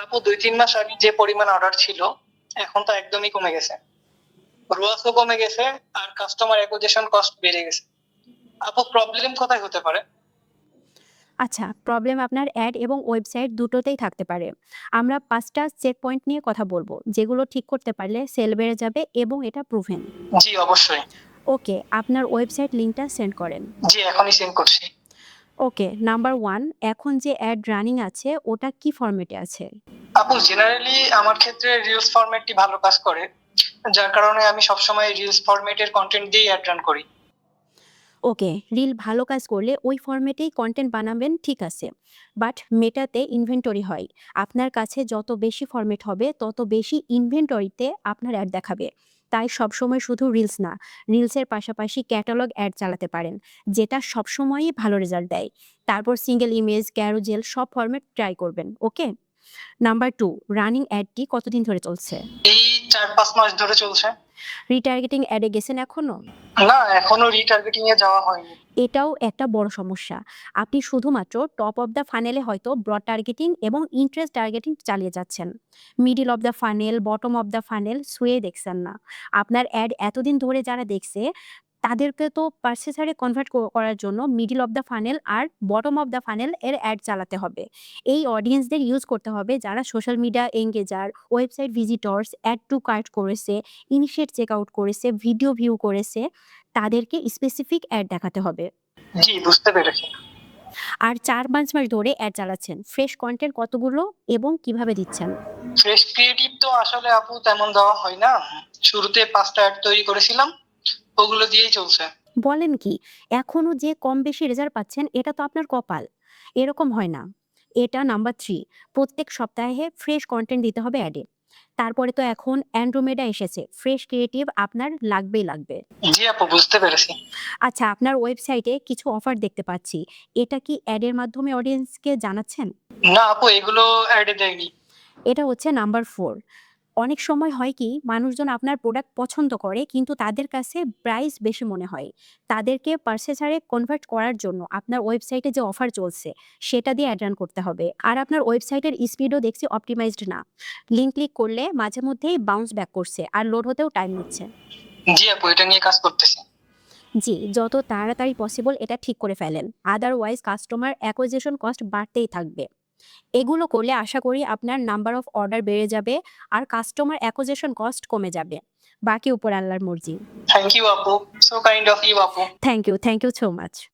আপু ২-৩ মাস আগে যে পরিমাণ অর্ডার ছিল, এখন তো একদমই কমে গেছে। ROAS ও কমে গেছে আর কাস্টমার অ্যাকুইজিশন কস্ট বেড়ে গেছে। আপু প্রবলেম কোথায় হতে পারে? আচ্ছা, প্রবলেম আপনার অ্যাড এবং ওয়েবসাইট দুটোতেই থাকতে পারে। আমরা ৫ টা চেক পয়েন্ট নিয়ে কথা বলব, যেগুলো ঠিক করতে পারলে সেল বেড়ে যাবে এবং এটা প্রুভেন। জি, অবশ্যই। ওকে, আপনার ওয়েবসাইট লিঙ্কটা সেন্ড করেন। জি, এখনই সেন্ড করছি। ওকে, নাম্বার 1, এখন যে অ্যাড রানিং আছে ওটা কি ফরম্যাটে আছে? আপু জেনারেলি আমার ক্ষেত্রে রিলস ফরম্যাটটি ভালো কাজ করে। যার কারণে আমি সবসময় রিলস ফরম্যাটের কনটেন্ট দিয়েই অ্যাড রান করি। ওকে, রিল ভালো কাজ করলে ওই ফরম্যাটেই কনটেন্ট বানাবেন, ঠিক আছে। বাট মেটাতে ইনভেন্টরি হয়। আপনার কাছে যত বেশি ফরম্যাট হবে তত বেশি ইনভেন্টরিতে আপনার অ্যাড দেখাবে। তাই সবসময় শুধু রিলস না, রিলসের পাশাপাশি ক্যাটালগ অ্যাড চালাতে পারেন, যেটা সবসময়ই ভালো রেজাল্ট দেয়। তারপর সিঙ্গেল ইমেজ, ক্যারোজেল সব ফরম্যাট ট্রাই করবেন, ওকে? নাম্বার 2, রানিং অ্যাডটি কতদিন ধরে চলছে? এই ৪-৫ মাস ধরে চলছে। রিটার্গেটিং অ্যাডে গেছেন এখনো? না, এখনো রিটার্গেটিং এ যাওয়া হয়নি। এটাও একটা বড় সমস্যা। আপনি শুধুমাত্র টপ অফ দ্য ফানেলে হয়তো ব্রড টার্গেটিং এবং ইন্টারেস্ট টার্গেটিং চালিয়ে যাচ্ছেন। Middle of the funnel, bottom of the funnel ছুঁয়ে দেখছেন না। আপনার অ্যাড এতদিন ধরে যারা দেখছে, তাদেরকে তো পারচেজারে কনভার্ট করার জন্য মিডল অফ দ্য ফানেল আর বটম অফ দ্য ফানেল এর অ্যাড চালাতে হবে। এই অডিয়েন্সদের ইউজ করতে হবে যারা social media engager, website visitors, add to cart করেছে, ইনিশিয়েট চেক আউট করেছে, ভিডিও ভিউ করেছে, তাদেরকে স্পেসিফিক অ্যাড দেখাতে হবে। জি, বুঝতে পেরেছি। আর ৪-৫ মাস ধরে অ্যাড চালাচ্ছেন। ফ্রেশ কনটেন্ট কতগুলো এবং কিভাবে দিচ্ছেন? ফ্রেশ ক্রিয়েটিভ তো আসলে আপু তেমন দেওয়া হয় না। শুরুতে ৫ টা অ্যাড তৈরি করেছিলাম। ওগুলো দিয়েই চলছে। বলেন কি? এখনো যে কম বেশি রেজাল্ট পাচ্ছেন এটা তো আপনার কপাল। এরকম হয় না। এটা নাম্বার ৩, প্রত্যেক সপ্তাহে ফ্রেশ কনটেন্ট দিতে হবে অ্যাডে। তারপরে তো এখন অ্যান্ড্রোমেডা এসেছে। ফ্রেশ ক্রিয়েটিভ আপনার লাগবেই লাগবে। জি আপু, বুঝতে পেরেছি। আচ্ছা, আপনার ওয়েবসাইটে কিছু অফার দেখতে পাচ্ছি। এটা কি অ্যাডের মাধ্যমে অডিয়েন্সকে জানাচ্ছেন? না আপু, এগুলো অ্যাড এ দেয়নি। এটা হচ্ছে নাম্বার ৪। অনেক সময় হয় কি, মানুষজন আপনার প্রোডাক্ট পছন্দ করে কিন্তু তাদের কাছে প্রাইস বেশি মনে হয়। তাদেরকে পারচেজারে কনভার্ট করার জন্য আপনার ওয়েবসাইটে যে অফার চলছে সেটা দিয়ে অ্যাড রান করতে হবে। আর আপনার ওয়েবসাইটের স্পিডও দেখছি অপটিমাইজড না। লিঙ্ক ক্লিক করলে মাঝে মধ্যেই বাউন্স ব্যাক করছে আর লোড হতেও টাইম নিচ্ছে। জি আপু, এটা নিয়ে কাজ করতেছি। জি, যত তাড়াতাড়ি পসিবল এটা ঠিক করে ফেলেন। আদারওয়াইজ কাস্টমার অ্যাকুইজিশন কস্ট বাড়তেই থাকবে। এগুলো করলে আশা করি আপনার নাম্বার অফ অর্ডার বেড়ে যাবে আর কাস্টমার অ্যাকুইজিশন কস্ট কমে যাবে। বাকি উপর আল্লাহর মর্জি। থ্যাংক ইউ আপু। সো কাইন্ড অফ ইউ আপু। Thank you so much.